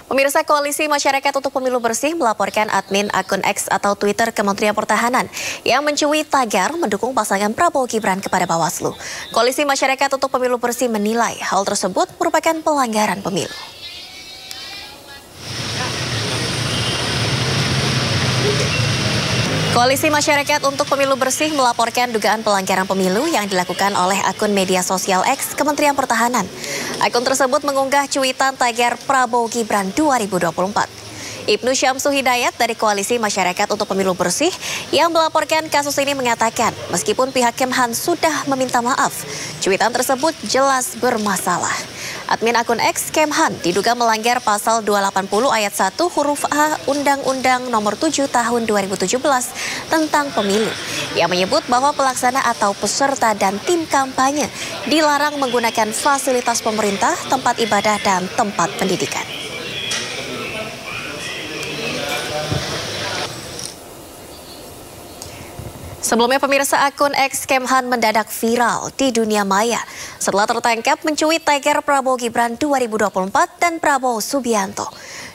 Pemirsa, Koalisi Masyarakat untuk Pemilu Bersih melaporkan admin akun X atau Twitter Kementerian Pertahanan yang mencui tagar mendukung pasangan Prabowo Gibran kepada Bawaslu. Koalisi Masyarakat untuk Pemilu Bersih menilai hal tersebut merupakan pelanggaran pemilu. Koalisi Masyarakat untuk Pemilu Bersih melaporkan dugaan pelanggaran pemilu yang dilakukan oleh akun media sosial X Kementerian Pertahanan. Akun tersebut mengunggah cuitan tagar Prabowo Gibran 2024. Ibnu Syamsu Hidayat dari Koalisi Masyarakat untuk Pemilu Bersih yang melaporkan kasus ini mengatakan meskipun pihak Kemhan sudah meminta maaf, cuitan tersebut jelas bermasalah. Admin akun X Kemhan diduga melanggar pasal 280 ayat 1 huruf A Undang-Undang Nomor 7 Tahun 2017 tentang pemilu yang menyebut bahwa pelaksana atau peserta dan tim kampanye dilarang menggunakan fasilitas pemerintah, tempat ibadah, dan tempat pendidikan. Sebelumnya, pemirsa, akun X Kemhan mendadak viral di dunia maya setelah tertangkap mencuit tagar Prabowo Gibran 2024 dan Prabowo Subianto.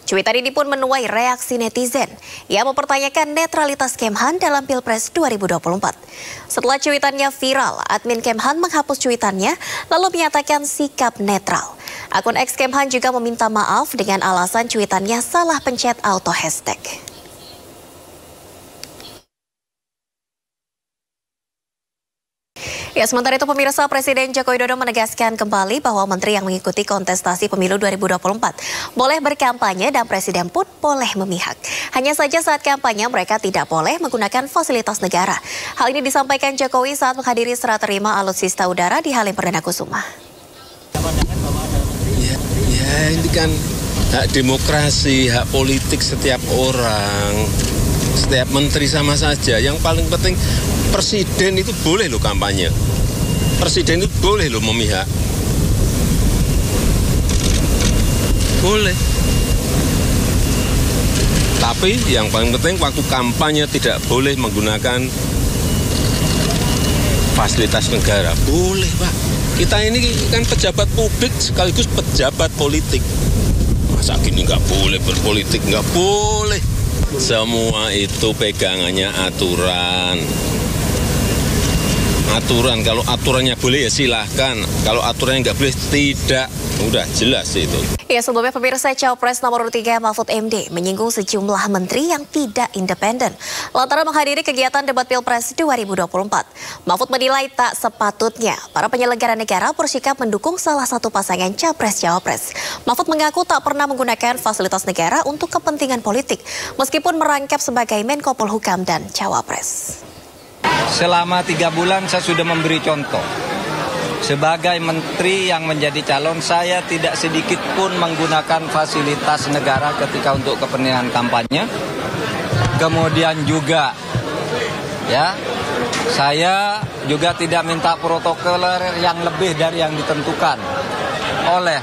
Cuitan ini pun menuai reaksi netizen yang mempertanyakan netralitas Kemhan dalam Pilpres 2024. Setelah cuitannya viral, admin Kemhan menghapus cuitannya lalu menyatakan sikap netral. Akun X Kemhan juga meminta maaf dengan alasan cuitannya salah pencet auto hashtag. Ya, sementara itu pemirsa, Presiden Joko Widodo menegaskan kembali bahwa menteri yang mengikuti kontestasi pemilu 2024 boleh berkampanye dan presiden pun boleh memihak. Hanya saja saat kampanye mereka tidak boleh menggunakan fasilitas negara. Hal ini disampaikan Jokowi saat menghadiri serah terima alutsista udara di Halim Perdana Kusuma. Ya, ini kan hak demokrasi, hak politik setiap orang. Setiap menteri sama saja. Yang paling penting presiden itu boleh loh kampanye. Presiden itu boleh loh memihak. Boleh. Tapi yang paling penting waktu kampanye tidak boleh menggunakan fasilitas negara. Boleh, Pak. Kita ini kan pejabat publik sekaligus pejabat politik. Masa gini nggak boleh berpolitik? Nggak boleh. Semua itu pegangannya aturan. Aturan, kalau aturannya boleh ya silahkan. Kalau aturannya nggak boleh, tidak. Udah jelas itu. Ya, sebelumnya pemirsa, Cawapres nomor 3 Mahfud MD menyinggung sejumlah menteri yang tidak independen lantaran menghadiri kegiatan debat Pilpres 2024. Mahfud menilai tak sepatutnya para penyelenggara negara bersikap mendukung salah satu pasangan Capres-Cawapres. Mahfud mengaku tak pernah menggunakan fasilitas negara untuk kepentingan politik meskipun merangkap sebagai Menko Polhukam dan Cawapres. Selama 3 bulan saya sudah memberi contoh. Sebagai menteri yang menjadi calon, saya tidak sedikit pun menggunakan fasilitas negara ketika untuk kepentingan kampanye. Kemudian juga, ya, saya juga tidak minta protokoler yang lebih dari yang ditentukan oleh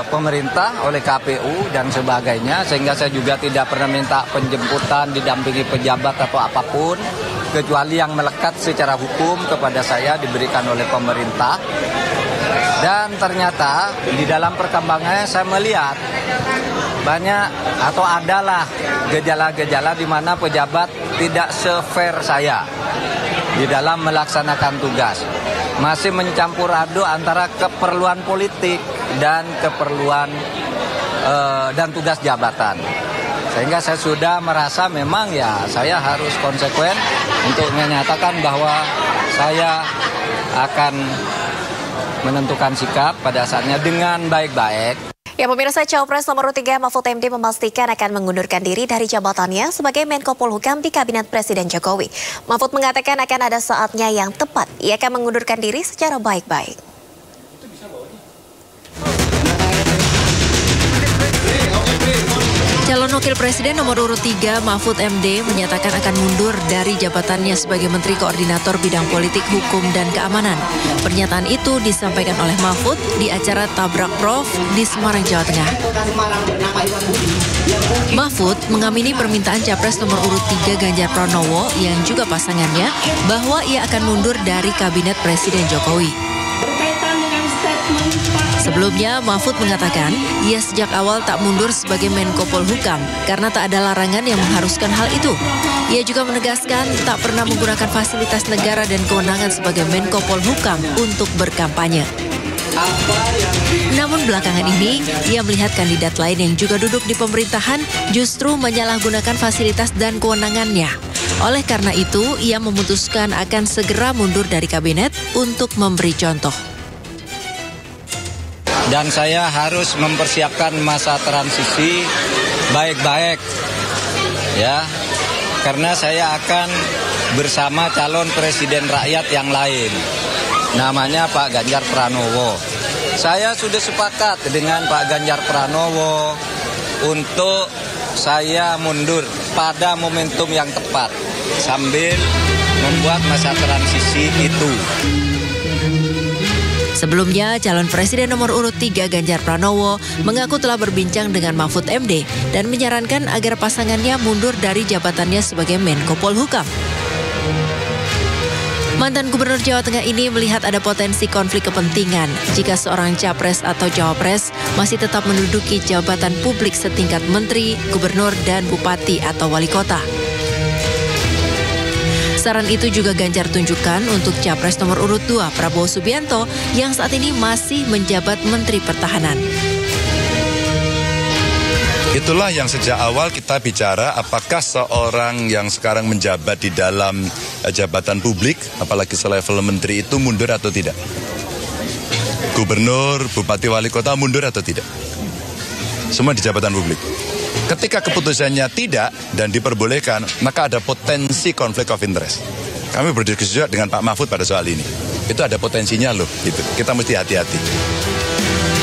pemerintah, oleh KPU dan sebagainya. Sehingga saya juga tidak pernah minta penjemputan, didampingi pejabat atau apapun, kecuali yang melekat secara hukum kepada saya diberikan oleh pemerintah. Dan ternyata di dalam perkembangannya saya melihat banyak atau adalah gejala-gejala di mana pejabat tidak se-fair saya di dalam melaksanakan tugas. Masih mencampur aduk antara keperluan politik dan keperluan dan tugas jabatan. Sehingga saya sudah merasa memang ya saya harus konsekuen untuk menyatakan bahwa saya akan menentukan sikap pada saatnya dengan baik-baik. Ya, pemirsa, Cawapres nomor 3 Mahfud MD memastikan akan mengundurkan diri dari jabatannya sebagai Menko Polhukam di Kabinet Presiden Jokowi. Mahfud mengatakan akan ada saatnya yang tepat ia akan mengundurkan diri secara baik-baik. Calon Wakil Presiden nomor urut 3 Mahfud MD menyatakan akan mundur dari jabatannya sebagai Menteri Koordinator Bidang Politik, Hukum, dan Keamanan. Pernyataan itu disampaikan oleh Mahfud di acara Tabrak Prof di Semarang, Jawa Tengah. Mahfud mengamini permintaan Capres nomor urut 3 Ganjar Pranowo yang juga pasangannya bahwa ia akan mundur dari Kabinet Presiden Jokowi. Berkaitan dengan statement Pak Sebelumnya, Mahfud mengatakan ia sejak awal tak mundur sebagai Menko Polhukam karena tak ada larangan yang mengharuskan hal itu. Ia juga menegaskan tak pernah menggunakan fasilitas negara dan kewenangan sebagai Menko Polhukam untuk berkampanye. Namun belakangan ini, ia melihat kandidat lain yang juga duduk di pemerintahan justru menyalahgunakan fasilitas dan kewenangannya. Oleh karena itu, ia memutuskan akan segera mundur dari kabinet untuk memberi contoh. Dan saya harus mempersiapkan masa transisi baik-baik, ya, karena saya akan bersama calon presiden rakyat yang lain, namanya Pak Ganjar Pranowo. Saya sudah sepakat dengan Pak Ganjar Pranowo untuk saya mundur pada momentum yang tepat sambil membuat masa transisi itu. Sebelumnya, calon presiden nomor urut 3 Ganjar Pranowo mengaku telah berbincang dengan Mahfud MD dan menyarankan agar pasangannya mundur dari jabatannya sebagai Menko Polhukam. Mantan Gubernur Jawa Tengah ini melihat ada potensi konflik kepentingan jika seorang capres atau cawapres masih tetap menduduki jabatan publik setingkat menteri, gubernur, dan bupati atau wali kota. Saran itu juga Ganjar tunjukkan untuk capres nomor urut 2 Prabowo Subianto yang saat ini masih menjabat Menteri Pertahanan. Itulah yang sejak awal kita bicara apakah seorang yang sekarang menjabat di dalam jabatan publik, apalagi selevel menteri itu mundur atau tidak. Gubernur, bupati, wali kota mundur atau tidak. Semua di jabatan publik. Ketika keputusannya tidak dan diperbolehkan, maka ada potensi konflik of interest. Kami berdiskusi juga dengan Pak Mahfud pada soal ini. Itu ada potensinya loh, gitu. Kita mesti hati-hati.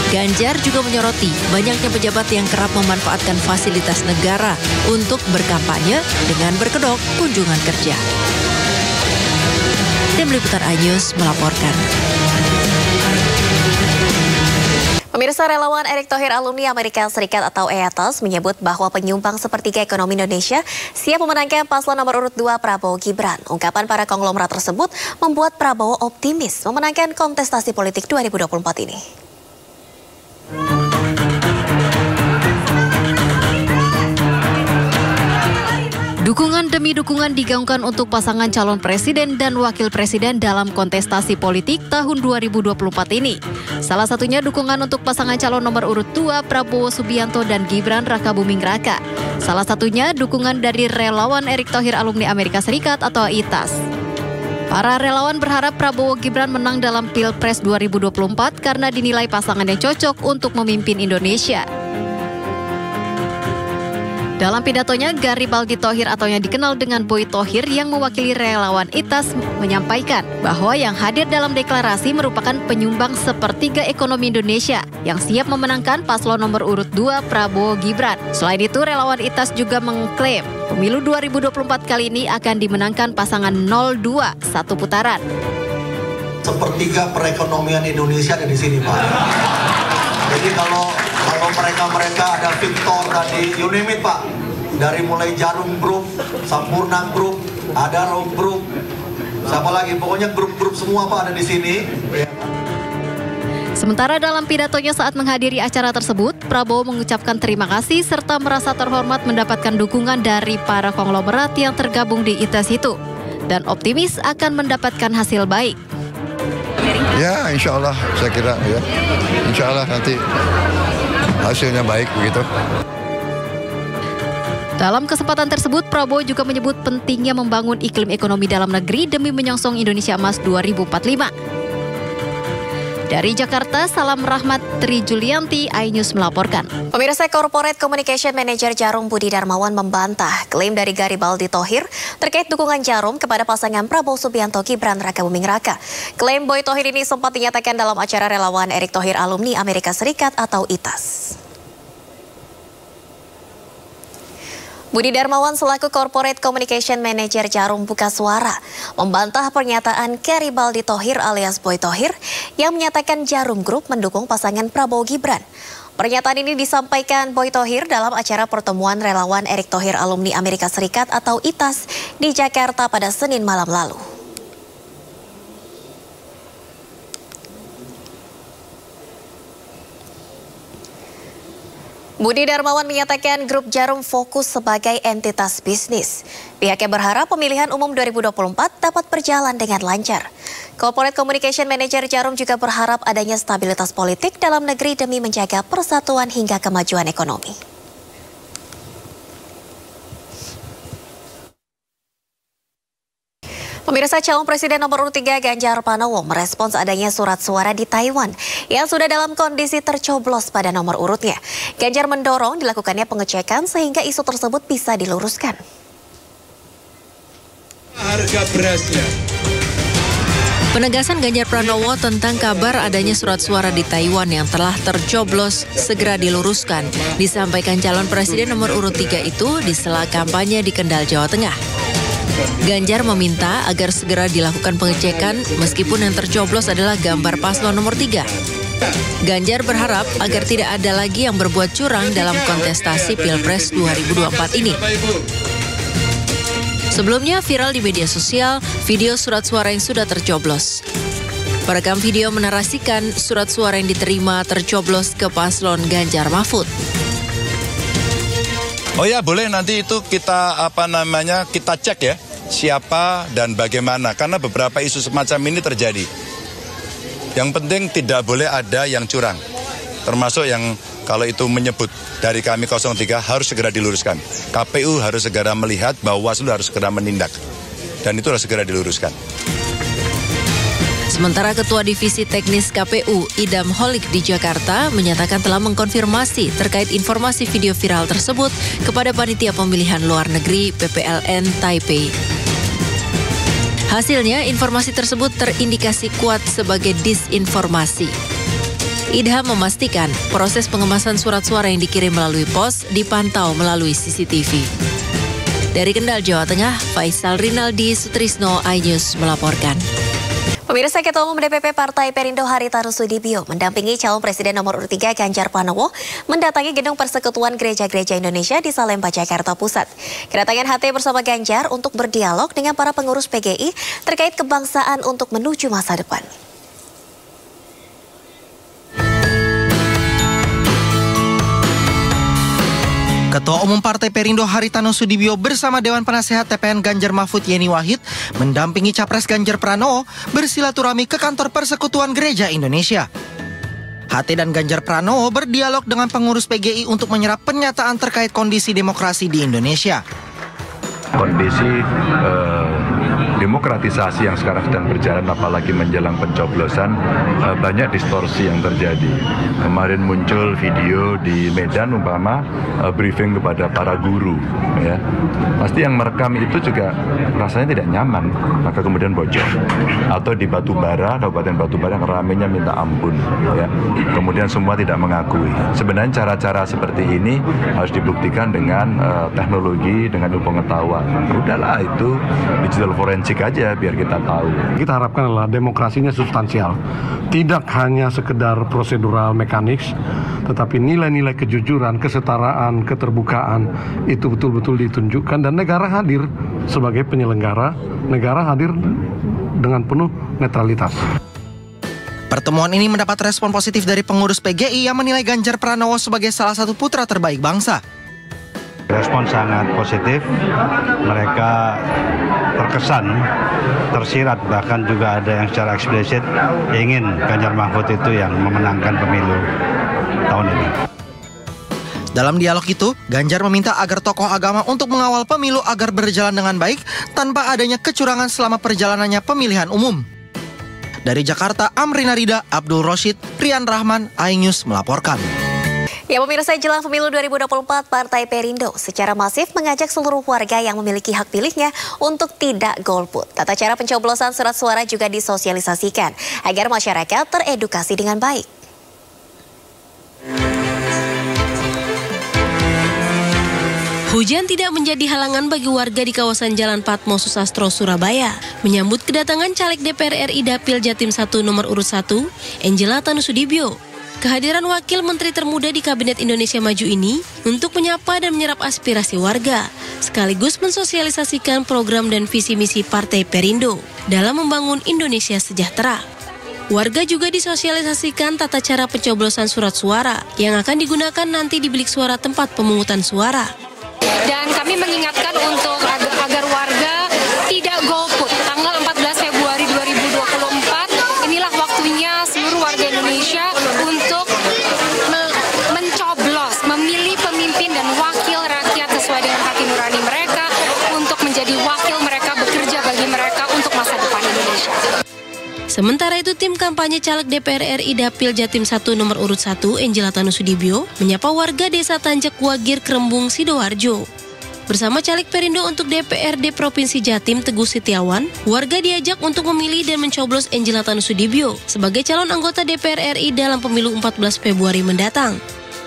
Ganjar juga menyoroti banyaknya pejabat yang kerap memanfaatkan fasilitas negara untuk berkampanye dengan berkedok kunjungan kerja. Tim Liputan iNews melaporkan. Pemirsa, relawan Erick Thohir alumni Amerika Serikat atau EATAS menyebut bahwa penyumbang sepertiga ekonomi Indonesia siap memenangkan paslon nomor urut 2 Prabowo Gibran. Ungkapan para konglomerat tersebut membuat Prabowo optimis memenangkan kontestasi politik 2024 ini. Dukungan demi dukungan digaungkan untuk pasangan calon presiden dan wakil presiden dalam kontestasi politik tahun 2024 ini. Salah satunya dukungan untuk pasangan calon nomor urut 2 Prabowo Subianto dan Gibran Rakabuming Raka. Salah satunya dukungan dari relawan Erick Thohir alumni Amerika Serikat atau ITAS. Para relawan berharap Prabowo Gibran menang dalam Pilpres 2024 karena dinilai pasangan yang cocok untuk memimpin Indonesia. Dalam pidatonya, Garibaldi Thohir atau yang dikenal dengan Boy Thohir yang mewakili relawan ITAS menyampaikan bahwa yang hadir dalam deklarasi merupakan penyumbang sepertiga ekonomi Indonesia yang siap memenangkan paslon nomor urut 2 Prabowo Gibran. Selain itu, relawan ITAS juga mengklaim pemilu 2024 kali ini akan dimenangkan pasangan 02 satu putaran. Sepertiga perekonomian Indonesia ada di sini, Pak. Jadi kalau mereka ada Victor tadi, you name it, Pak. Dari mulai Jarum Group, Sampurna Group, ada Rob Group, siapa lagi? Pokoknya grup-grup semua, Pak, ada di sini. Sementara dalam pidatonya saat menghadiri acara tersebut, Prabowo mengucapkan terima kasih serta merasa terhormat mendapatkan dukungan dari para konglomerat yang tergabung di ITAS itu dan optimis akan mendapatkan hasil baik. Ya, insya Allah saya kira ya. Insya Allah nanti hasilnya baik begitu. Dalam kesempatan tersebut, Prabowo juga menyebut pentingnya membangun iklim ekonomi dalam negeri demi menyongsong Indonesia Emas 2045. Dari Jakarta, Salam Rahmat Tri Julianti, iNews melaporkan. Pemirsa, Corporate Communication Manager Jarum Budi Darmawan membantah klaim dari Garibaldi Thohir terkait dukungan Jarum kepada pasangan Prabowo Subianto Gibran Rakabuming Raka. Klaim Boy Thohir ini sempat dinyatakan dalam acara relawan Erick Thohir alumni Amerika Serikat atau ITAS. Budi Darmawan selaku Corporate Communication Manager Jarum buka suara membantah pernyataan Garibaldi Thohir alias Boy Thohir yang menyatakan Jarum Group mendukung pasangan Prabowo Gibran. Pernyataan ini disampaikan Boy Thohir dalam acara pertemuan relawan Erick Thohir alumni Amerika Serikat atau ITAS di Jakarta pada Senin malam lalu. Budi Darmawan menyatakan Grup Jarum fokus sebagai entitas bisnis. Pihaknya berharap pemilihan umum 2024 dapat berjalan dengan lancar. Corporate Communication Manager Jarum juga berharap adanya stabilitas politik dalam negeri demi menjaga persatuan hingga kemajuan ekonomi. Pemirsa, calon presiden nomor urut 3 Ganjar Pranowo merespons adanya surat suara di Taiwan yang sudah dalam kondisi tercoblos pada nomor urutnya. Ganjar mendorong dilakukannya pengecekan sehingga isu tersebut bisa diluruskan. Harga berasnya. Penegasan Ganjar Pranowo tentang kabar adanya surat suara di Taiwan yang telah tercoblos segera diluruskan, disampaikan calon presiden nomor urut 3 itu di sela kampanye di Kendal, Jawa Tengah. Ganjar meminta agar segera dilakukan pengecekan meskipun yang tercoblos adalah gambar paslon nomor 3. Ganjar berharap agar tidak ada lagi yang berbuat curang dalam kontestasi Pilpres 2024 ini. Sebelumnya viral di media sosial video surat suara yang sudah tercoblos. Perekam video menarasikan surat suara yang diterima tercoblos ke paslon Ganjar Mahfud. Oh ya, boleh nanti itu kita kita cek ya siapa dan bagaimana, karena beberapa isu semacam ini terjadi. Yang penting tidak boleh ada yang curang, termasuk yang kalau itu menyebut dari kami 03 harus segera diluruskan. KPU harus segera melihat, Bawaslu harus segera menindak, dan itu harus segera diluruskan. Sementara Ketua Divisi Teknis KPU, Idam Holik di Jakarta, menyatakan telah mengkonfirmasi terkait informasi video viral tersebut kepada Panitia Pemilihan Luar Negeri PPLN Taipei. Hasilnya, informasi tersebut terindikasi kuat sebagai disinformasi. Idham memastikan proses pengemasan surat suara yang dikirim melalui pos dipantau melalui CCTV. Dari Kendal, Jawa Tengah, Faisal Rinaldi Sutrisno, iNews melaporkan. Pemirsa, Ketua Umum DPP Partai Perindo Haritanu Sudibyo mendampingi calon presiden nomor urut 3 Ganjar Pranowo mendatangi Gedung Persekutuan Gereja-Gereja Indonesia di Salemba, Jakarta Pusat. Kedatangan HT bersama Ganjar untuk berdialog dengan para pengurus PGI terkait kebangsaan untuk menuju masa depan. Ketua Umum Partai Perindo Haritanu Sudibyo bersama Dewan Penasehat TPN Ganjar Mahfud Yeni Wahid mendampingi Capres Ganjar Pranowo bersilaturahmi ke kantor Persekutuan Gereja Indonesia. HT dan Ganjar Pranowo berdialog dengan pengurus PGI untuk menyerap pernyataan terkait kondisi demokrasi di Indonesia. Kondisi demokratisasi yang sekarang sedang berjalan, apalagi menjelang pencoblosan, banyak distorsi yang terjadi. Kemarin muncul video di Medan umpama briefing kepada para guru, ya. Pasti yang merekam itu juga rasanya tidak nyaman, maka kemudian bocor. Atau di Batubara, Kabupaten Batubara yang ramenya minta ampun, ya. Kemudian semua tidak mengakui. Sebenarnya cara-cara seperti ini harus dibuktikan dengan teknologi, dengan ilmu pengetahuan. Udahlah, itu digital forensik aja biar kita tahu. Kita harapkan adalah demokrasinya substansial, tidak hanya sekedar prosedural mekanik, tetapi nilai-nilai kejujuran, kesetaraan, keterbukaan itu betul-betul ditunjukkan, dan negara hadir sebagai penyelenggara, negara hadir dengan penuh netralitas. Pertemuan ini mendapat respon positif dari pengurus PGI yang menilai Ganjar Pranowo sebagai salah satu putra terbaik bangsa. Respon sangat positif, mereka terkesan, tersirat, bahkan juga ada yang secara eksplisit ingin Ganjar Mahfud itu yang memenangkan pemilu tahun ini. Dalam dialog itu, Ganjar meminta agar tokoh agama untuk mengawal pemilu agar berjalan dengan baik tanpa adanya kecurangan selama perjalanannya pemilihan umum. Dari Jakarta, Amrina Rida, Abdul Roshid, Rian Rahman, iNews melaporkan. Ya, pemirsa, jelang pemilu 2024, Partai Perindo secara masif mengajak seluruh warga yang memiliki hak pilihnya untuk tidak golput. Tata cara pencoblosan surat suara juga disosialisasikan agar masyarakat teredukasi dengan baik. Hujan tidak menjadi halangan bagi warga di kawasan Jalan Patmo Susastro, Surabaya menyambut kedatangan caleg DPR RI Dapil Jatim 1 nomor urut 1, Angela Tanu Sudibyo. Kehadiran wakil menteri termuda di Kabinet Indonesia Maju ini untuk menyapa dan menyerap aspirasi warga, sekaligus mensosialisasikan program dan visi misi Partai Perindo dalam membangun Indonesia sejahtera. Warga juga disosialisasikan tata cara pencoblosan surat suara yang akan digunakan nanti di bilik suara tempat pemungutan suara. Dan kami mengingatkan untuk agar warga tidak golput. Tanggal 14 Februari 2024, inilah waktunya seluruh warga Indonesia untuk mencoblos, memilih pemimpin dan wakil rakyat sesuai dengan hati nurani mereka, untuk menjadi wakil mereka, bekerja bagi mereka untuk masa depan Indonesia. Sementara itu, tim kampanye caleg DPR RI Dapil Jatim 1 nomor urut 1, Angela Tanusudibyo, menyapa warga Desa Tanjak Wagir, Krembung, Sidoarjo. Bersama caleg Perindo untuk DPRD Provinsi Jatim, Teguh Setiawan, warga diajak untuk memilih dan mencoblos Angela Tanusudibyo sebagai calon anggota DPR RI dalam pemilu 14 Februari mendatang.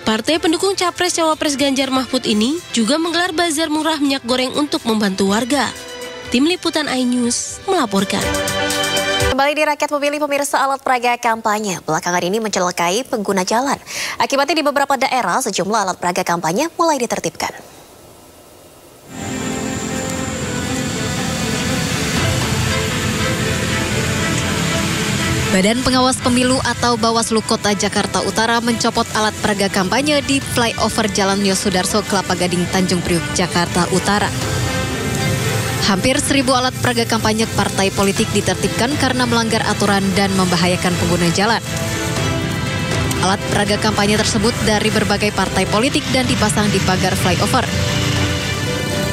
Partai pendukung Capres-Cawapres Ganjar Mahfud ini juga menggelar bazar murah minyak goreng untuk membantu warga. Tim Liputan iNews melaporkan. Kembali di Rakyat Memilih, pemirsa, alat peraga kampanye belakangan ini mencelakai pengguna jalan. Akibatnya di beberapa daerah sejumlah alat peraga kampanye mulai ditertibkan. Badan Pengawas Pemilu atau Bawaslu Kota Jakarta Utara mencopot alat peraga kampanye di flyover Jalan Yosudarso, Kelapa Gading, Tanjung Priuk, Jakarta Utara. Hampir 1.000 alat peraga kampanye partai politik ditertibkan karena melanggar aturan dan membahayakan pengguna jalan. Alat peraga kampanye tersebut dari berbagai partai politik dan dipasang di pagar flyover.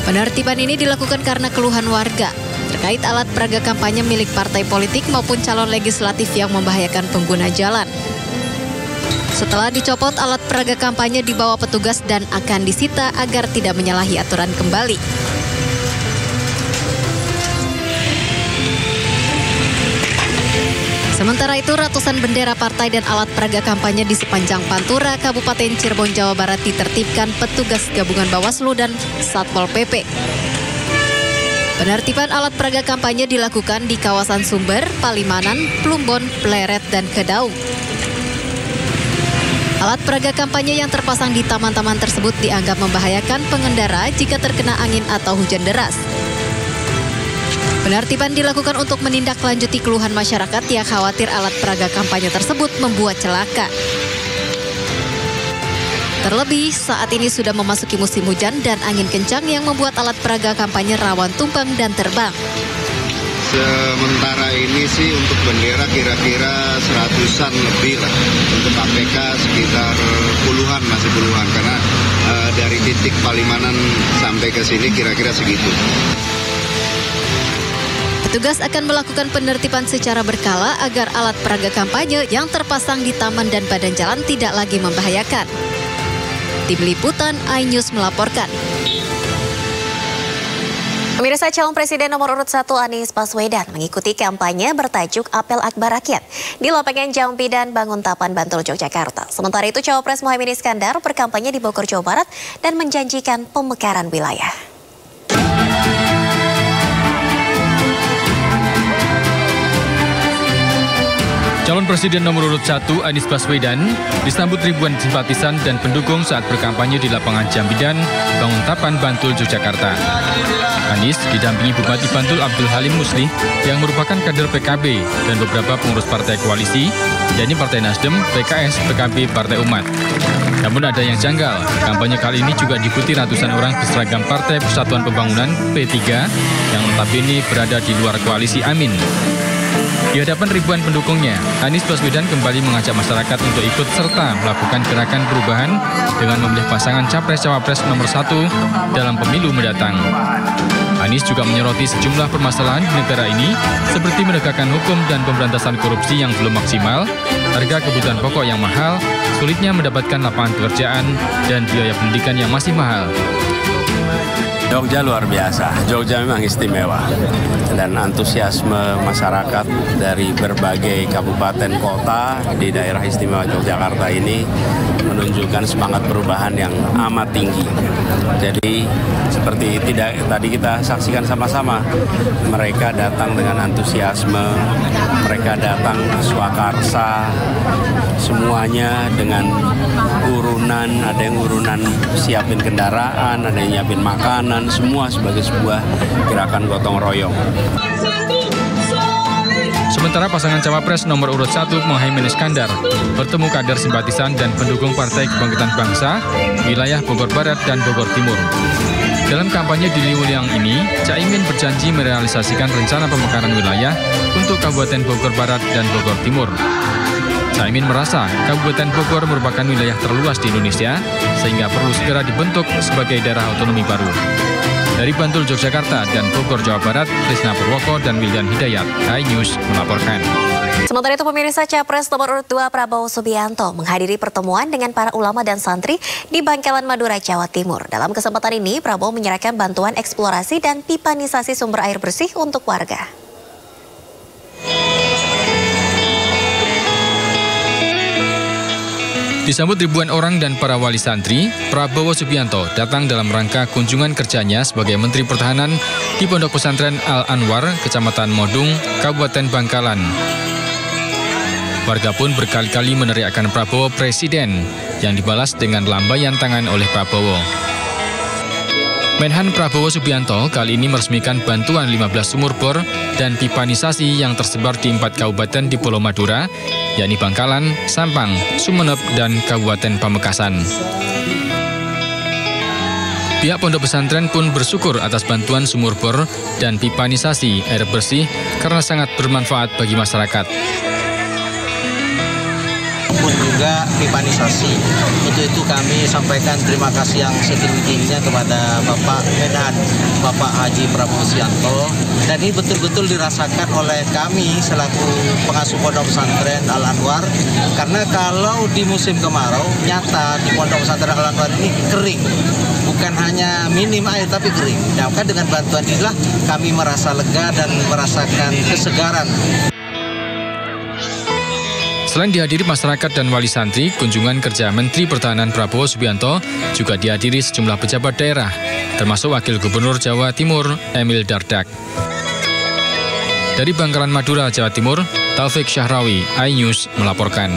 Penertiban ini dilakukan karena keluhan warga terkait alat peraga kampanye milik partai politik maupun calon legislatif yang membahayakan pengguna jalan. Setelah dicopot, alat peraga kampanye dibawa petugas dan akan disita agar tidak menyalahi aturan kembali. Sementara itu, ratusan bendera partai dan alat peraga kampanye di sepanjang Pantura, Kabupaten Cirebon, Jawa Barat ditertibkan petugas gabungan Bawaslu dan Satpol PP. Penertiban alat peraga kampanye dilakukan di kawasan Sumber, Palimanan, Plumbon, Pleret, dan Kedaung. Alat peraga kampanye yang terpasang di taman-taman tersebut dianggap membahayakan pengendara jika terkena angin atau hujan deras. Penertiban dilakukan untuk menindaklanjuti keluhan masyarakat yang khawatir alat peraga kampanye tersebut membuat celaka. Terlebih, saat ini sudah memasuki musim hujan dan angin kencang yang membuat alat peraga kampanye rawan tumpang dan terbang. Sementara ini sih untuk bendera kira-kira 100-an lebih lah. Untuk APK sekitar puluhan, masih puluhan. Karena dari titik Palimanan sampai ke sini kira-kira segitu. Petugas akan melakukan penertiban secara berkala agar alat peraga kampanye yang terpasang di taman dan badan jalan tidak lagi membahayakan. Tim Liputan iNews melaporkan. Pemirsa, calon presiden nomor urut 1 Anies Baswedan mengikuti kampanye bertajuk Apel Akbar Rakyat di lapangan Jambi dan Banguntapan, Bantul, Yogyakarta. Sementara itu, Cawapres Muhaimin Iskandar berkampanye di Bogor, Jawa Barat dan menjanjikan pemekaran wilayah. Calon Presiden nomor urut 1 Anies Baswedan disambut ribuan simpatisan dan pendukung saat berkampanye di lapangan Jambidan, Banguntapan, Bantul, Yogyakarta. Anies didampingi Bupati Bantul Abdul Halim Muslih yang merupakan kader PKB dan beberapa pengurus partai koalisi, yakni Partai Nasdem, PKS, PKB, Partai Umat. Namun ada yang janggal, kampanye kali ini juga diikuti ratusan orang berseragam Partai Persatuan Pembangunan P3 yang notabene berada di luar koalisi Amin. Di hadapan ribuan pendukungnya, Anies Baswedan kembali mengajak masyarakat untuk ikut serta melakukan gerakan perubahan dengan memilih pasangan Capres-Cawapres nomor 1 dalam pemilu mendatang. Anies juga menyoroti sejumlah permasalahan di negara ini seperti menegakkan hukum dan pemberantasan korupsi yang belum maksimal, harga kebutuhan pokok yang mahal, sulitnya mendapatkan lapangan pekerjaan, dan biaya pendidikan yang masih mahal. Jogja luar biasa, Jogja memang istimewa dan antusiasme masyarakat dari berbagai kabupaten kota di daerah istimewa Yogyakarta ini menunjukkan semangat perubahan yang amat tinggi. Jadi seperti tadi kita saksikan sama-sama, mereka datang dengan antusiasme, mereka datang swakarsa, semuanya dengan urunan, ada yang urunan siapin kendaraan, ada yang nyiapin makanan, semua sebagai sebuah gerakan gotong royong. Sementara pasangan cawapres nomor urut 1 Muhaimin Iskandar bertemu kader simpatisan dan pendukung Partai Kebangkitan Bangsa wilayah Bogor Barat dan Bogor Timur. Dalam kampanye di Liuliang ini, Caimin berjanji merealisasikan rencana pemekaran wilayah untuk Kabupaten Bogor Barat dan Bogor Timur. Caimin merasa Kabupaten Bogor merupakan wilayah terluas di Indonesia sehingga perlu segera dibentuk sebagai daerah otonomi baru. Dari Bantul, Yogyakarta dan Bogor, Jawa Barat, Krisna Purwoko dan Wildan Hidayat, iNews melaporkan. Sementara itu pemirsa, Capres nomor urut 2 Prabowo Subianto menghadiri pertemuan dengan para ulama dan santri di Bangkalan, Madura, Jawa Timur. Dalam kesempatan ini, Prabowo menyerahkan bantuan eksplorasi dan pipanisasi sumber air bersih untuk warga. Disambut ribuan orang dan para wali santri, Prabowo Subianto datang dalam rangka kunjungan kerjanya sebagai Menteri Pertahanan di Pondok Pesantren Al-Anwar, Kecamatan Modung, Kabupaten Bangkalan. Warga pun berkali-kali meneriakkan Prabowo Presiden, yang dibalas dengan lambaian tangan oleh Prabowo. Menhan Prabowo Subianto kali ini meresmikan bantuan 15 sumur bor dan pipanisasi yang tersebar di 4 kabupaten di Pulau Madura, yakni Bangkalan, Sampang, Sumeneb, dan Kabupaten Pamekasan. Pihak pondok pesantren pun bersyukur atas bantuan sumur bor dan pipanisasi air bersih karena sangat bermanfaat bagi masyarakat. Pun juga pipanisasi. Untuk itu kami sampaikan terima kasih yang setinggi-tingginya kepada Bapak Menhan, Bapak Haji Prabowo Subianto. Dan ini betul-betul dirasakan oleh kami selaku pengasuh pondok pesantren Al-Anwar. Karena kalau di musim kemarau, nyata di pondok pesantren Al-Anwar ini kering. Bukan hanya minim air, tapi kering. Nah, maka dengan bantuan inilah kami merasa lega dan merasakan kesegaran. Selain dihadiri masyarakat dan wali santri, kunjungan kerja Menteri Pertahanan Prabowo Subianto juga dihadiri sejumlah pejabat daerah, termasuk Wakil Gubernur Jawa Timur, Emil Dardak. Dari Bangkalan, Madura, Jawa Timur, Taufik Syahrawi, iNews melaporkan.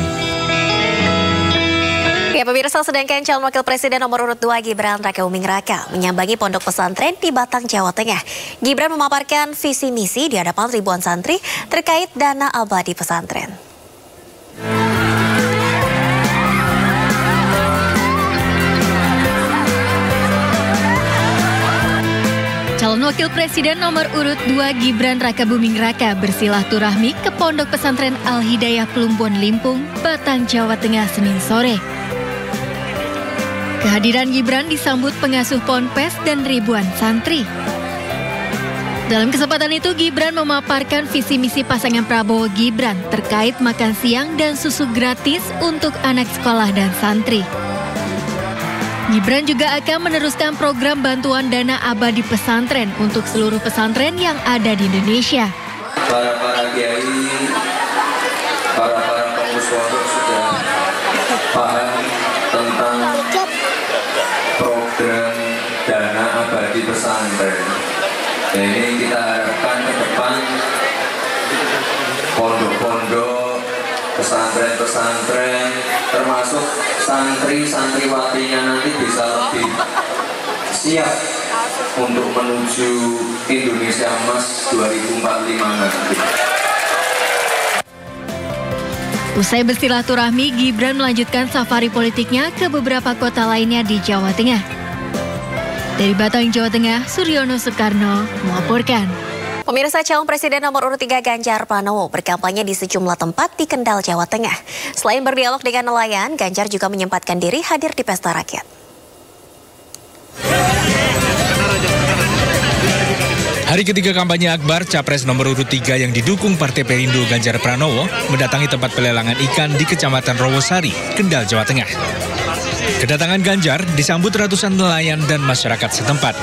Ya, pemirsa, sedangkan calon wakil presiden nomor urut 2 Gibran Rakabuming Raka menyambangi pondok pesantren di Batang, Jawa Tengah. Gibran memaparkan visi misi di hadapan ribuan santri terkait dana abadi pesantren. Calon Wakil Presiden nomor urut 2 Gibran Rakabuming Raka bersilaturahmi ke Pondok Pesantren Al-Hidayah Plumbon Limpung, Batang, Jawa Tengah, Senin sore. Kehadiran Gibran disambut pengasuh Ponpes dan ribuan santri. Dalam kesempatan itu, Gibran memaparkan visi misi pasangan Prabowo Gibran terkait makan siang dan susu gratis untuk anak sekolah dan santri. Gibran juga akan meneruskan program bantuan dana abadi pesantren untuk seluruh pesantren yang ada di Indonesia. Para kiai, para pengurus pondok sudah paham tentang program dana abadi pesantren. Nah, ini kita harapkan ke depan pondok-pondok, pesantren-pesantren, termasuk santri-santriwatinya nanti bisa lebih siap untuk menuju Indonesia Emas 2045 nanti. Usai bersilaturahmi, Gibran melanjutkan safari politiknya ke beberapa kota lainnya di Jawa Tengah. Dari Batang, Jawa Tengah, Suryono Soekarno melaporkan. Pemirsa, calon presiden nomor urut 3 Ganjar Pranowo berkampanye di sejumlah tempat di Kendal, Jawa Tengah. Selain berdialog dengan nelayan, Ganjar juga menyempatkan diri hadir di pesta rakyat. Hari ketiga kampanye akbar, Capres nomor urut 3 yang didukung Partai Perindo Ganjar Pranowo mendatangi tempat pelelangan ikan di Kecamatan Rawosari, Kendal, Jawa Tengah. Kedatangan Ganjar disambut ratusan nelayan dan masyarakat setempat.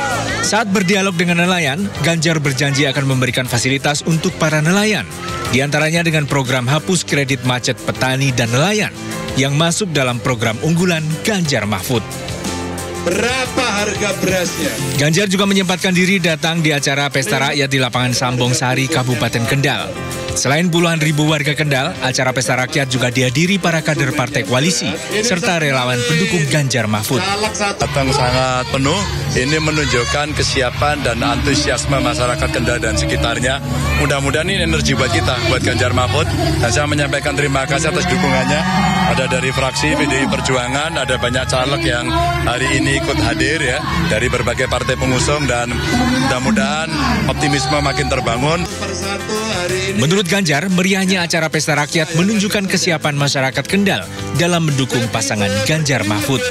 Saat berdialog dengan nelayan, Ganjar berjanji akan memberikan fasilitas untuk para nelayan. Di antaranya dengan program hapus kredit macet petani dan nelayan yang masuk dalam program unggulan Ganjar Mahfud. Berapa harga berasnya? Ganjar juga menyempatkan diri datang di acara Pesta Rakyat di Lapangan Sambong Sari, Kabupaten Kendal. Selain puluhan ribu warga Kendal, acara Pesta Rakyat juga dihadiri para kader partai koalisi serta relawan pendukung Ganjar Mahfud. Datang sangat penuh, ini menunjukkan kesiapan dan antusiasme masyarakat Kendal dan sekitarnya. Mudah-mudahan ini energi buat kita, buat Ganjar Mahfud. Dan saya menyampaikan terima kasih atas dukungannya. Ada dari fraksi PDI Perjuangan, ada banyak caleg yang hari ini ikut hadir ya, dari berbagai partai pengusung, dan mudah-mudahan optimisme makin terbangun. Menurut Ganjar, meriahnya acara Pesta Rakyat menunjukkan kesiapan masyarakat Kendal dalam mendukung pasangan Ganjar Mahfud.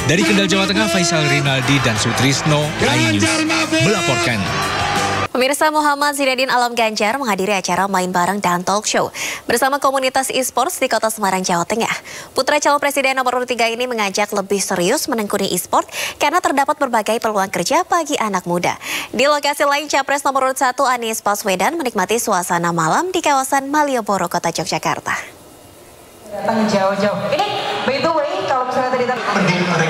Dari Kendal, Jawa Tengah, Faisal Rinaldi dan Sutrisno, iNews melaporkan. Pemirsa, Muhammad Zinedine Alam Ganjar menghadiri acara main bareng dan talk show bersama komunitas e-sports di Kota Semarang, Jawa Tengah. Putra calon presiden nomor urut 3 ini mengajak lebih serius menekuni e-sport karena terdapat berbagai peluang kerja bagi anak muda. Di lokasi lain, Capres nomor urut 1 Anies Baswedan menikmati suasana malam di kawasan Malioboro, Kota Yogyakarta. Datang jauh-jauh. Ini by the way, kalau misalnya tadi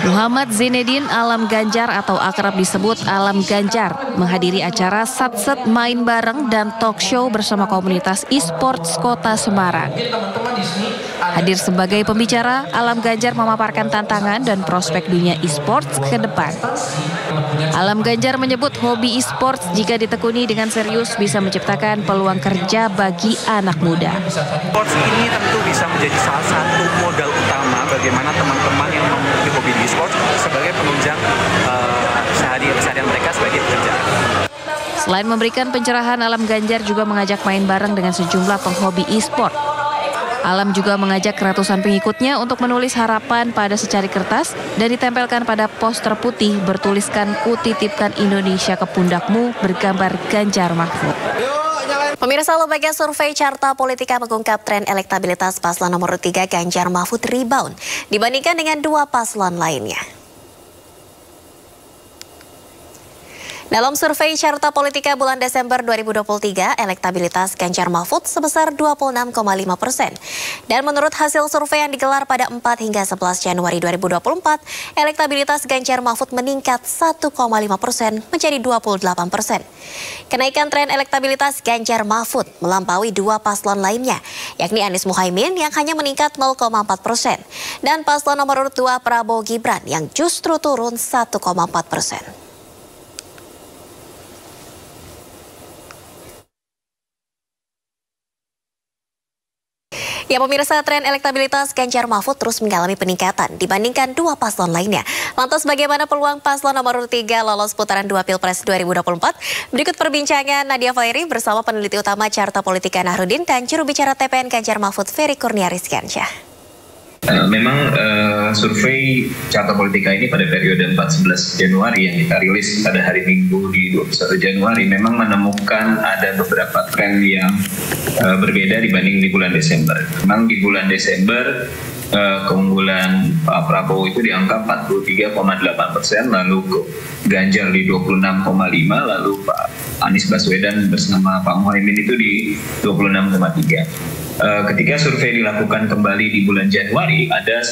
Muhammad Zinedine Alam Ganjar atau akrab disebut Alam Ganjar menghadiri acara Satset Main Bareng dan talk show bersama komunitas e-sports Kota Semarang. Hadir sebagai pembicara, Alam Ganjar memaparkan tantangan dan prospek dunia e-sports ke depan. Alam Ganjar menyebut hobi e-sports jika ditekuni dengan serius bisa menciptakan peluang kerja bagi anak muda. Sports ini tentu bisa menjadi salah satu modal utama bagaimana teman-teman yang memiliki hobi di e-sports sebagai penunjang keseharian mereka sebagai pekerjaan. Selain memberikan pencerahan, Alam Ganjar juga mengajak main bareng dengan sejumlah penghobi e-sport. Alam juga mengajak ratusan pengikutnya untuk menulis harapan pada secari kertas dan ditempelkan pada poster putih bertuliskan "Kutitipkan Indonesia ke pundakmu" bergambar Ganjar Mahfud. Pemirsa, lembaga survei Carta Politika mengungkap tren elektabilitas paslon nomor 3 Ganjar Mahfud rebound dibandingkan dengan 2 paslon lainnya. Dalam survei Carta Politika bulan Desember 2023, elektabilitas Ganjar Mahfud sebesar 26,5%. Dan menurut hasil survei yang digelar pada 4 hingga 11 Januari 2024, elektabilitas Ganjar Mahfud meningkat 1,5% menjadi 28%. Kenaikan tren elektabilitas Ganjar Mahfud melampaui 2 paslon lainnya, yakni Anies Muhaimin yang hanya meningkat 0,4%, dan paslon nomor urut 2 Prabowo Gibran yang justru turun 1,4%. Ya pemirsa, tren elektabilitas Ganjar Mahfud terus mengalami peningkatan dibandingkan 2 paslon lainnya. Lantas bagaimana peluang paslon nomor 3 lolos putaran 2 Pilpres 2024? Berikut perbincangan Nadia Valeri bersama peneliti utama Carta Politika Nahrudin dan juru bicara TPN Ganjar Mahfud Ferry Kurnia Rizkiansyah. Memang survei Carta Politika ini pada periode 14 Januari yang kita rilis pada hari Minggu di 21 Januari memang menemukan ada beberapa tren yang berbeda dibanding di bulan Desember. Memang di bulan Desember keunggulan Pak Prabowo itu di angka 43,8%, lalu Ganjar di 26,5%, lalu Pak Anies Baswedan bersama Pak Muhaimin itu di 26,3%. Ketika survei dilakukan kembali di bulan Januari, ada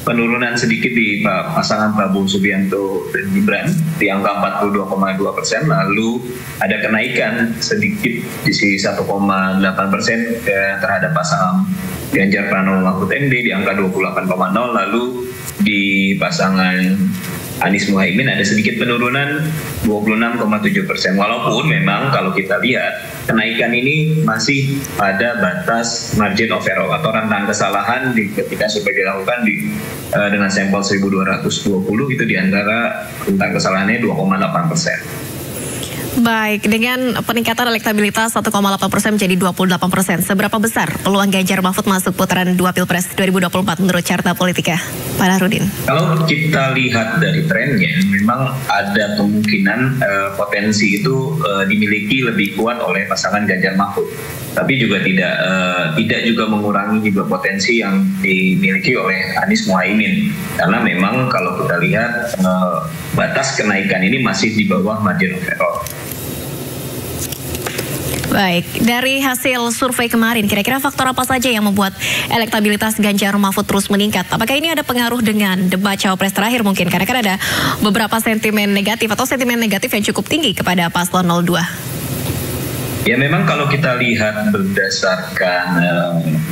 penurunan sedikit di pasangan Prabowo Subianto dan Gibran di angka 42,2%, lalu ada kenaikan sedikit di 1,8% terhadap pasangan Ganjar Pranowo Mahfud MD di angka 28,0%, lalu di pasangan Anies Muhaimin ada sedikit penurunan 26,7%. Walaupun memang kalau kita lihat kenaikan ini masih pada batas margin of error atau rentang kesalahan ketika survei dilakukan dengan sampel 1220 itu di antara rentang kesalahannya 2,8%. Baik, dengan peningkatan elektabilitas 1,8% menjadi 28%, seberapa besar peluang Ganjar Mahfud masuk putaran 2 Pilpres 2024 menurut Carta Politika, Pak Nahrudin? Kalau kita lihat dari trennya, memang ada kemungkinan potensi itu dimiliki lebih kuat oleh pasangan Ganjar Mahfud. Tapi juga tidak juga mengurangi juga potensi yang dimiliki oleh Anies Muhaimin. Karena memang kalau kita lihat batas kenaikan ini masih di bawah margin of error. Baik, dari hasil survei kemarin, kira-kira faktor apa saja yang membuat elektabilitas Ganjar Mahfud terus meningkat? Apakah ini ada pengaruh dengan debat Cawapres terakhir mungkin? Karena kan ada beberapa sentimen negatif atau sentimen negatif yang cukup tinggi kepada paslon 02. Ya memang kalau kita lihat berdasarkan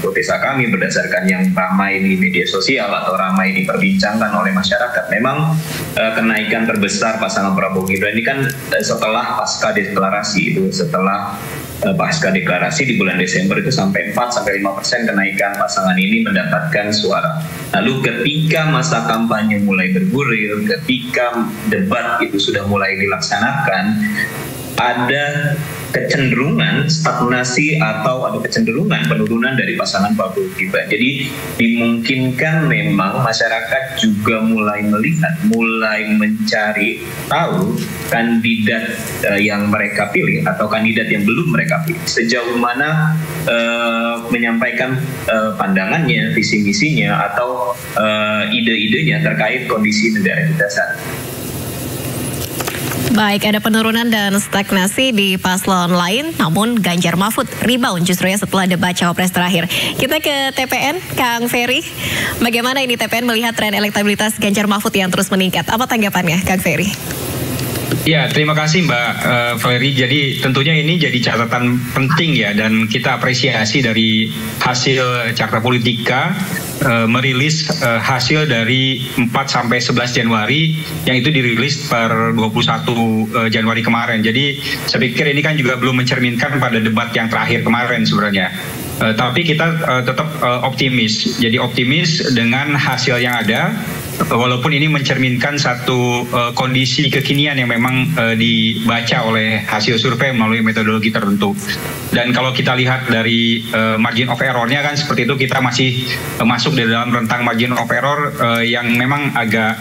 hipotesa kami, berdasarkan yang ramai di media sosial atau ramai diperbincangkan oleh masyarakat, memang kenaikan terbesar pasangan Prabowo Gibran ini kan setelah pasca deklarasi itu, setelah pasca deklarasi di bulan Desember itu sampai 4-5% kenaikan pasangan ini mendapatkan suara. Lalu ketika masa kampanye mulai bergulir, ketika debat itu sudah mulai dilaksanakan, ada kecenderungan stagnasi atau ada kecenderungan penurunan dari pasangan Prabowo Gibran. Jadi dimungkinkan memang masyarakat juga mulai melihat, mulai mencari tahu kandidat yang mereka pilih atau kandidat yang belum mereka pilih. Sejauh mana menyampaikan pandangannya, visi misinya atau ide-idenya terkait kondisi negara kita saat ini. Baik, ada penurunan dan stagnasi di paslon lain, namun Ganjar Mahfud rebound justru ya setelah debat Cawapres terakhir. Kita ke TPN, Kang Ferry. Bagaimana ini TPN melihat tren elektabilitas Ganjar Mahfud yang terus meningkat? Apa tanggapannya, Kang Ferry? Ya, terima kasih Mbak Ferry. Jadi tentunya ini jadi catatan penting ya, dan kita apresiasi dari hasil Carta Politika merilis hasil dari 4-11 Januari yang itu dirilis per 21 Januari kemarin. Jadi saya pikir ini kan juga belum mencerminkan pada debat yang terakhir kemarin sebenarnya. Tapi kita tetap optimis. Jadi optimis dengan hasil yang ada, walaupun ini mencerminkan satu kondisi kekinian yang memang dibaca oleh hasil survei melalui metodologi tertentu. Dan kalau kita lihat dari margin of error-nya kan seperti itu, kita masih masuk di dalam rentang margin of error yang memang agak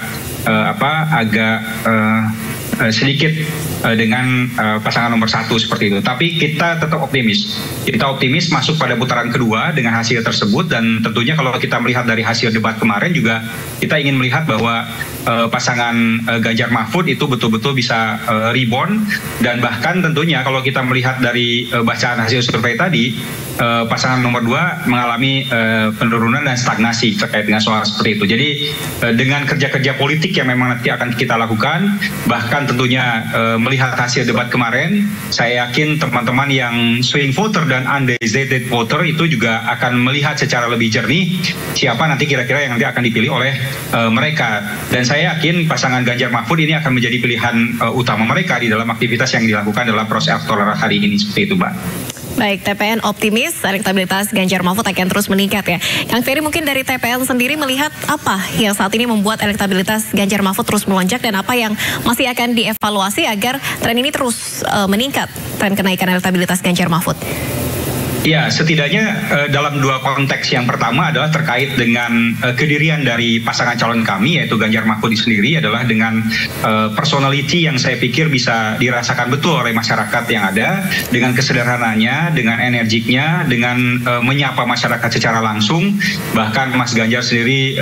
sedikit dengan pasangan nomor 1 seperti itu. Tapi kita tetap optimis. Kita optimis masuk pada putaran kedua dengan hasil tersebut, dan tentunya kalau kita melihat dari hasil debat kemarin juga kita ingin melihat bahwa pasangan Ganjar Mahfud itu betul-betul bisa rebound, dan bahkan tentunya kalau kita melihat dari bacaan hasil survei tadi, pasangan nomor 2 mengalami penurunan dan stagnasi terkait dengan soal seperti itu. Jadi dengan kerja-kerja politik yang memang nanti akan kita lakukan, bahkan tentunya melihat hasil debat kemarin, saya yakin teman-teman yang swing voter dan undecided voter itu juga akan melihat secara lebih jernih siapa nanti kira-kira yang nanti akan dipilih oleh mereka. Dan saya yakin pasangan Ganjar Mahfud ini akan menjadi pilihan utama mereka di dalam aktivitas yang dilakukan dalam proses elektoral hari ini, seperti itu, Mbak. Baik, TPN optimis elektabilitas Ganjar Mahfud akan terus meningkat ya. Kang Ferry, mungkin dari TPN sendiri melihat apa yang saat ini membuat elektabilitas Ganjar Mahfud terus melonjak, dan apa yang masih akan dievaluasi agar tren ini terus meningkat, tren kenaikan elektabilitas Ganjar Mahfud? Ya, setidaknya dalam dua konteks. Yang pertama adalah terkait dengan kedirian dari pasangan calon kami, yaitu Ganjar Mahfud sendiri, adalah dengan personality yang saya pikir bisa dirasakan betul oleh masyarakat yang ada, dengan kesederhanaannya, dengan energiknya, dengan menyapa masyarakat secara langsung. Bahkan Mas Ganjar sendiri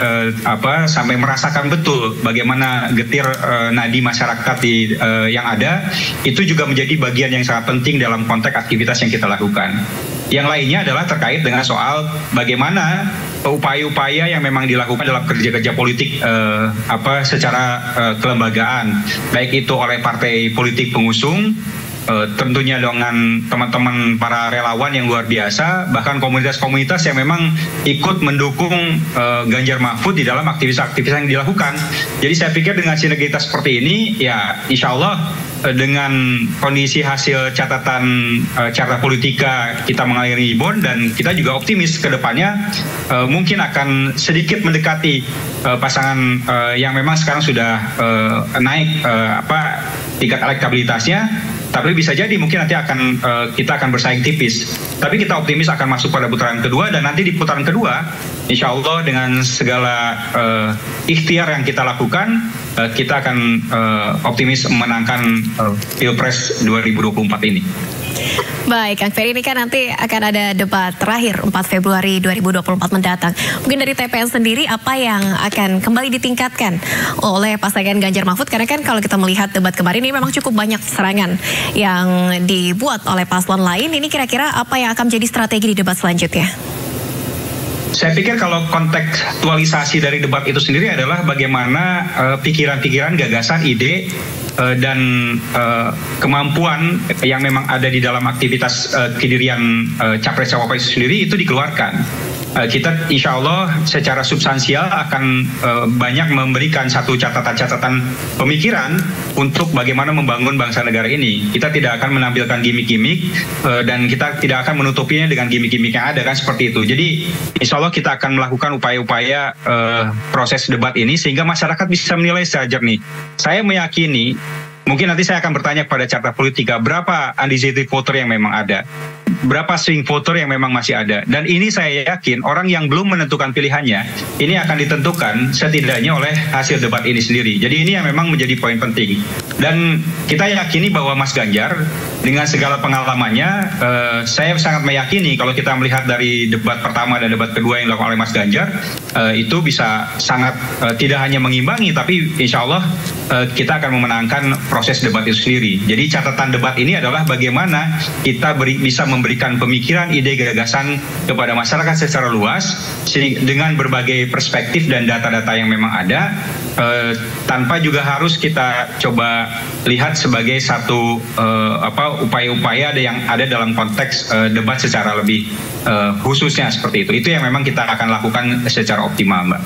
sampai merasakan betul bagaimana getir nadi masyarakat yang ada. Itu juga menjadi bagian yang sangat penting dalam konteks aktivitas yang kita lakukan. Yang lainnya adalah terkait dengan soal bagaimana upaya-upaya yang memang dilakukan dalam kerja-kerja politik secara kelembagaan, baik itu oleh partai politik pengusung, tentunya dengan teman-teman para relawan yang luar biasa, bahkan komunitas-komunitas yang memang ikut mendukung Ganjar Mahfud di dalam aktivitas-aktivitas yang dilakukan. Jadi saya pikir dengan sinergitas seperti ini, ya insya Allah dengan kondisi hasil catatan Carta Politika kita mengalami rebound, dan kita juga optimis ke depannya mungkin akan sedikit mendekati pasangan yang memang sekarang sudah naik tingkat elektabilitasnya. Tapi bisa jadi mungkin nanti kita akan bersaing tipis. Tapi kita optimis akan masuk pada putaran kedua, dan nanti di putaran kedua, insya Allah dengan segala ikhtiar yang kita lakukan, kita akan optimis memenangkan Pilpres 2024 ini. Baik, Kang Ferry, ini kan nanti akan ada debat terakhir 4 Februari 2024 mendatang. Mungkin dari TPN sendiri apa yang akan kembali ditingkatkan oleh pasangan Ganjar Mahfud? Karena kan kalau kita melihat debat kemarin ini memang cukup banyak serangan yang dibuat oleh paslon lain. Ini kira-kira apa yang akan menjadi strategi di debat selanjutnya? Saya pikir kalau kontekstualisasi dari debat itu sendiri adalah bagaimana pikiran-pikiran, gagasan, ide dan kemampuan yang memang ada di dalam aktivitas kedirian capres-cawapres sendiri itu dikeluarkan. Kita insya Allah secara substansial akan banyak memberikan satu catatan-catatan pemikiran untuk bagaimana membangun bangsa negara ini. Kita tidak akan menampilkan gimmick-gimmick dan kita tidak akan menutupinya dengan gimmick-gimmick yang ada, kan seperti itu. Jadi insya Allah kita akan melakukan upaya-upaya proses debat ini sehingga masyarakat bisa menilai secara jernih. Saya meyakini, mungkin nanti saya akan bertanya kepada Carta Politika, berapa undecided voter yang memang ada, berapa swing voter yang memang masih ada. Dan ini saya yakin orang yang belum menentukan pilihannya, ini akan ditentukan setidaknya oleh hasil debat ini sendiri. Jadi ini yang memang menjadi poin penting. Dan kita yakini bahwa Mas Ganjar dengan segala pengalamannya, saya sangat meyakini kalau kita melihat dari debat pertama dan debat kedua yang dilakukan oleh Mas Ganjar, itu bisa sangat tidak hanya mengimbangi, tapi insya Allah kita akan memenangkan proses debat itu sendiri. Jadi catatan debat ini adalah bagaimana kita bisa memberikan pemikiran, ide, gagasan kepada masyarakat secara luas dengan berbagai perspektif dan data-data yang memang ada, tanpa juga harus kita coba lihat sebagai satu upaya-upaya yang ada dalam konteks debat secara lebih khususnya seperti itu. Itu yang memang kita akan lakukan secara optimal, Mbak.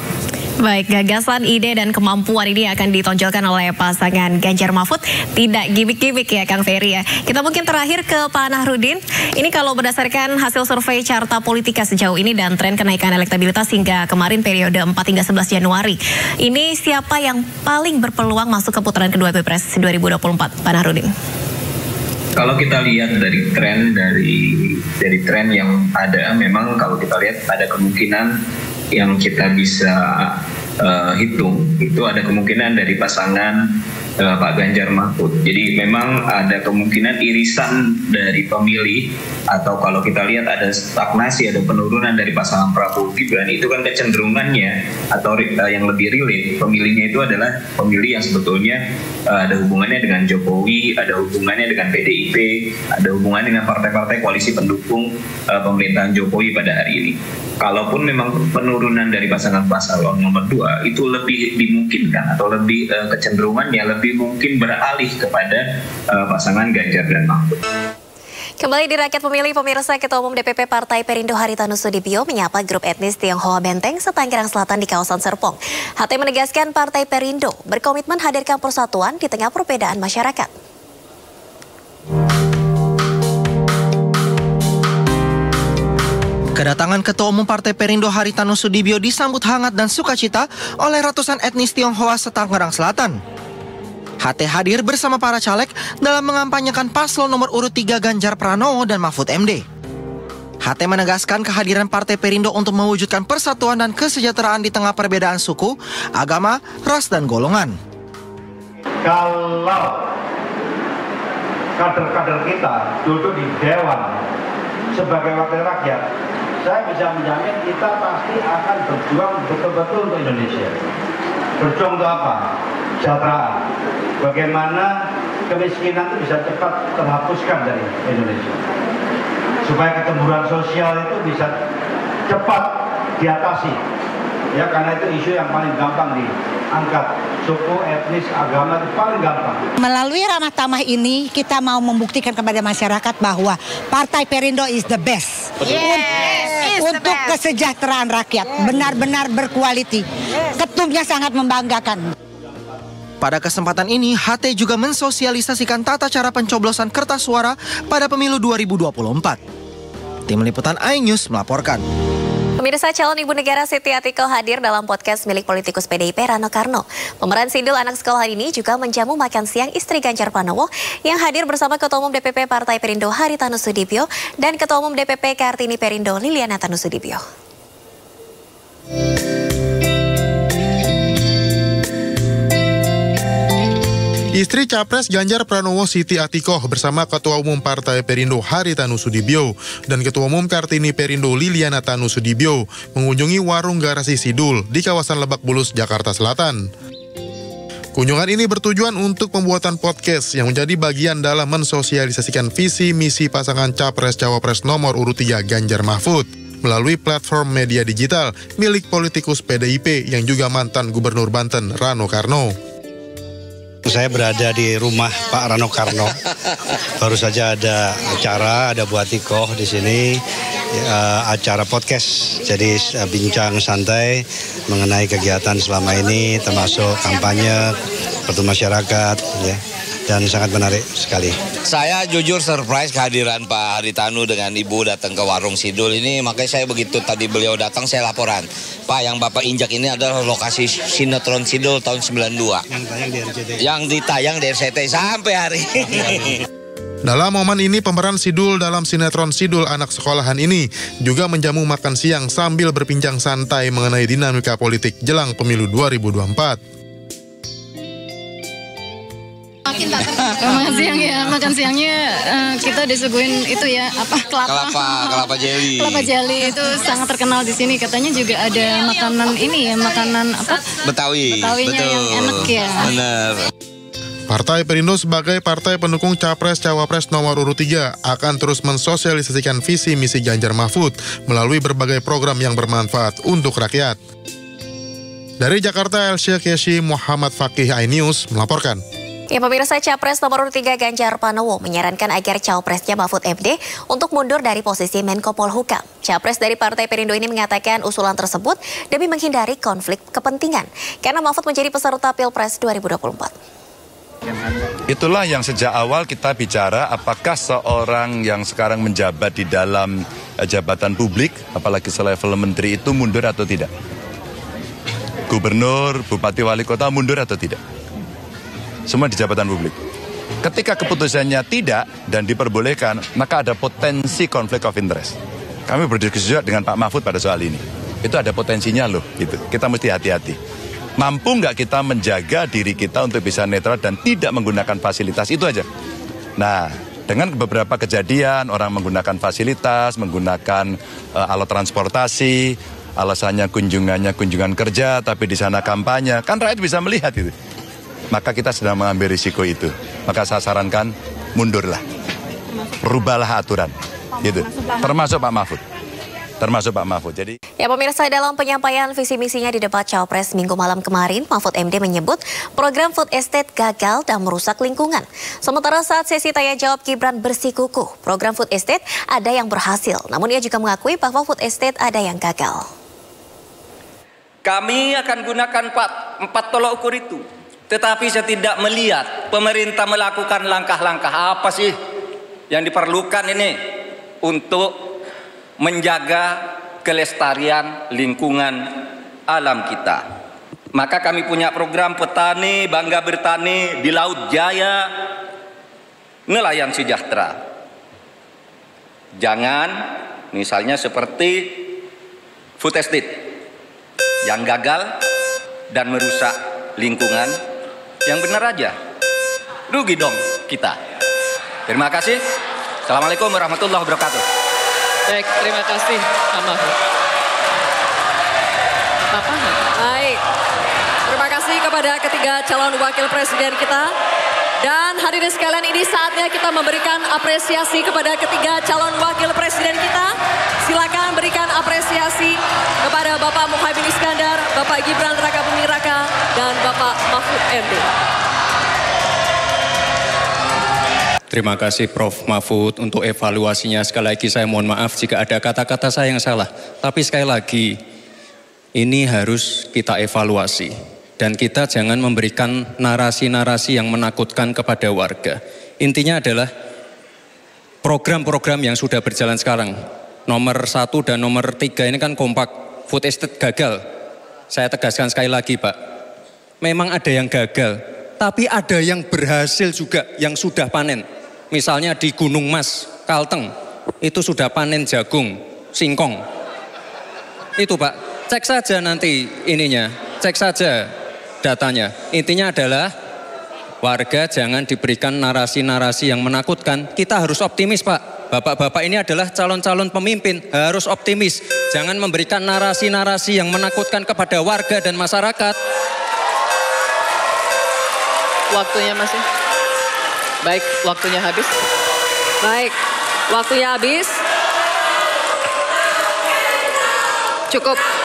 Baik, gagasan, ide, dan kemampuan ini akan ditonjolkan oleh pasangan Ganjar Mahfud. Tidak gimmick-gimmick ya, Kang Ferry ya. Kita mungkin terakhir ke Pak Nahrudin. Ini kalau berdasarkan hasil survei Carta Politika sejauh ini dan tren kenaikan elektabilitas hingga kemarin periode 4 hingga 11 Januari. Ini siapa yang paling berpeluang masuk ke putaran kedua Pilpres 2024, Pak Nahrudin? Kalau kita lihat dari tren yang ada, memang kalau kita lihat ada kemungkinan yang kita bisa hitung, itu ada kemungkinan dari pasangan Pak Ganjar Mahfud. Jadi memang ada kemungkinan irisan dari pemilih, atau kalau kita lihat ada stagnasi, ada penurunan dari pasangan Prabowo Gibran, itu kan kecenderungannya atau yang lebih relate pemilihnya itu adalah pemilih yang sebetulnya ada hubungannya dengan Jokowi, ada hubungannya dengan PDIP, ada hubungannya dengan partai-partai koalisi pendukung pemerintahan Jokowi pada hari ini. Kalaupun memang penurunan dari pasangan paslon nomor 2 itu lebih dimungkinkan atau lebih kecenderungannya lebih mungkin beralih kepada pasangan Ganjar dan Mahfud. Kembali di Rakyat Pemilih, pemirsa, Ketua Umum DPP Partai Perindo Haritanu Sudibyo menyapa grup etnis Tionghoa Benteng Setanggerang Selatan di kawasan Serpong. HT menegaskan Partai Perindo berkomitmen hadirkan persatuan di tengah perbedaan masyarakat. Kedatangan Ketua Umum Partai Perindo Haritanu Sudibyo disambut hangat dan sukacita oleh ratusan etnis Tionghoa Setanggerang Selatan. HT hadir bersama para caleg dalam mengampanyekan paslon nomor urut 3 Ganjar Pranowo dan Mahfud MD. HT menegaskan kehadiran Partai Perindo untuk mewujudkan persatuan dan kesejahteraan di tengah perbedaan suku, agama, ras, dan golongan. Kalau kader-kader kita duduk di Dewan sebagai wakil rakyat, saya bisa menjamin kita pasti akan berjuang betul-betul untuk Indonesia. Berjuang untuk apa? Kesejahteraan. Bagaimana kemiskinan itu bisa cepat terhapuskan dari Indonesia. Supaya ketemburan sosial itu bisa cepat diatasi. Ya, karena itu isu yang paling gampang diangkat. Suku, etnis, agama itu paling gampang. Melalui Ramah Tamah ini kita mau membuktikan kepada masyarakat bahwa Partai Perindo is the best. Untuk kesejahteraan rakyat, benar-benar berkualiti. Ketumnya sangat membanggakan. Pada kesempatan ini, HT juga mensosialisasikan tata cara pencoblosan kertas suara pada pemilu 2024. Tim Liputan iNews melaporkan. Pemirsa, calon ibu negara Siti Atiko hadir dalam podcast milik politikus PDIP Rano Karno. Pemeran Sidul anak sekolah ini juga menjamu makan siang istri Ganjar Pranowo yang hadir bersama Ketua Umum DPP Partai Perindo Haritanu Sudibyo dan Ketua Umum DPP Kartini Perindo Liliana Tanu Sudibyo. Istri Capres Ganjar Pranowo Siti Atikoh bersama Ketua Umum Partai Perindo Haritanu Sudibyo dan Ketua Umum Kartini Perindo Liliana Tanu Sudibyo mengunjungi warung garasi Sidul di kawasan Lebak Bulus, Jakarta Selatan. Kunjungan ini bertujuan untuk pembuatan podcast yang menjadi bagian dalam mensosialisasikan visi misi pasangan Capres-Cawapres nomor urut 3 Ganjar Mahfud. melalui platform media digital milik politikus PDIP yang juga mantan Gubernur Banten Rano Karno. Saya berada di rumah Pak Rano Karno. Baru saja ada acara, ada buat tikoh di sini, acara podcast. Jadi bincang santai mengenai kegiatan selama ini, termasuk kampanye, pertemuan masyarakat, ya. Dan sangat menarik sekali. Saya jujur surprise kehadiran Pak Haritanu dengan Ibu datang ke Warung Sidul ini, makanya saya begitu tadi beliau datang saya laporan. Pak, yang Bapak injak ini adalah lokasi sinetron Sidul tahun 92. Yang ditayang di RCTI sampai hari ini. Dalam momen ini pemeran Sidul dalam sinetron Sidul anak sekolahan ini juga menjamu makan siang sambil berbincang santai mengenai dinamika politik jelang pemilu 2024. Makan siang ya, makan siangnya kita disuguhin itu ya, kelapa jelly itu sangat terkenal di sini. Katanya juga ada makanan ini ya, makanan Betawinya betul. Yang enak ya. Benar. Partai Perindo sebagai partai pendukung Capres-Cawapres nomor urut 3 akan terus mensosialisasikan visi misi Ganjar Mahfud melalui berbagai program yang bermanfaat untuk rakyat. Dari Jakarta, Elsia Keshi, Muhammad Fakih, iNews melaporkan. Ya, pemirsa, Capres nomor urut 3 Ganjar Pranowo menyarankan agar Cawapresnya Mahfud MD untuk mundur dari posisi Menko Polhukam. Capres dari Partai Perindo ini mengatakan usulan tersebut demi menghindari konflik kepentingan karena Mahfud menjadi peserta Pilpres 2024. Itulah yang sejak awal kita bicara, apakah seorang yang sekarang menjabat di dalam jabatan publik, apalagi selevel menteri, itu mundur atau tidak? Gubernur, bupati, wali kota mundur atau tidak? Semua di jabatan publik. Ketika keputusannya tidak dan diperbolehkan, maka ada potensi konflik of interest. Kami berdiskusi juga dengan Pak Mahfud pada soal ini. Itu ada potensinya loh, gitu. Kita mesti hati-hati. Mampu nggak kita menjaga diri kita untuk bisa netral dan tidak menggunakan fasilitas, itu aja. Nah, dengan beberapa kejadian, orang menggunakan fasilitas, menggunakan alat transportasi, alasannya kunjungan kerja, tapi di sana kampanye, kan rakyat bisa melihat itu. Maka kita sedang mengambil risiko itu. Maka saya sarankan mundurlah, rubahlah aturan, gitu. Termasuk Pak Mahfud. Jadi. Ya, pemirsa, dalam penyampaian visi misinya di debat Cawapres Minggu malam kemarin, Mahfud MD menyebut program food estate gagal dan merusak lingkungan. Sementara saat sesi tanya jawab Gibran bersikukuh, program food estate ada yang berhasil. Namun ia juga mengakui bahwa food estate ada yang gagal. Kami akan gunakan empat tolak ukur itu. Tetapi saya tidak melihat pemerintah melakukan langkah-langkah apa sih yang diperlukan ini untuk menjaga kelestarian lingkungan alam kita. Maka kami punya program petani bangga bertani di Laut Jaya, nelayan sejahtera. Jangan misalnya seperti food estate yang gagal dan merusak lingkungan. Yang benar aja, rugi dong kita. Terima kasih. Assalamualaikum warahmatullahi wabarakatuh. Baik, terima kasih Pak Mahfud. Baik, terima kasih kepada ketiga calon wakil presiden kita. Dan hadirin sekalian, ini saatnya kita memberikan apresiasi kepada ketiga calon wakil presiden kita. Silakan berikan apresiasi kepada Bapak Muhaimin Iskandar, Bapak Gibran Rakabuming Raka, dan Bapak Mahfud MD. Terima kasih Prof. Mahfud untuk evaluasinya. Sekali lagi saya mohon maaf jika ada kata-kata saya yang salah. Tapi sekali lagi, ini harus kita evaluasi. Dan kita jangan memberikan narasi-narasi yang menakutkan kepada warga. Intinya adalah program-program yang sudah berjalan sekarang. Nomor 1 dan nomor 3 ini kan kompak. Food estate gagal. Saya tegaskan sekali lagi Pak. Memang ada yang gagal. Tapi ada yang berhasil juga yang sudah panen. Misalnya di Gunung Mas, Kalteng. Itu sudah panen jagung, singkong. Itu Pak. Cek saja nanti ininya. Cek saja datanya. Intinya adalah warga jangan diberikan narasi-narasi yang menakutkan. Kita harus optimis Pak. Bapak-bapak ini adalah calon-calon pemimpin, harus optimis. Jangan memberikan narasi-narasi yang menakutkan kepada warga dan masyarakat. Waktunya masih. Baik, waktunya habis. Baik, waktunya habis. Cukup.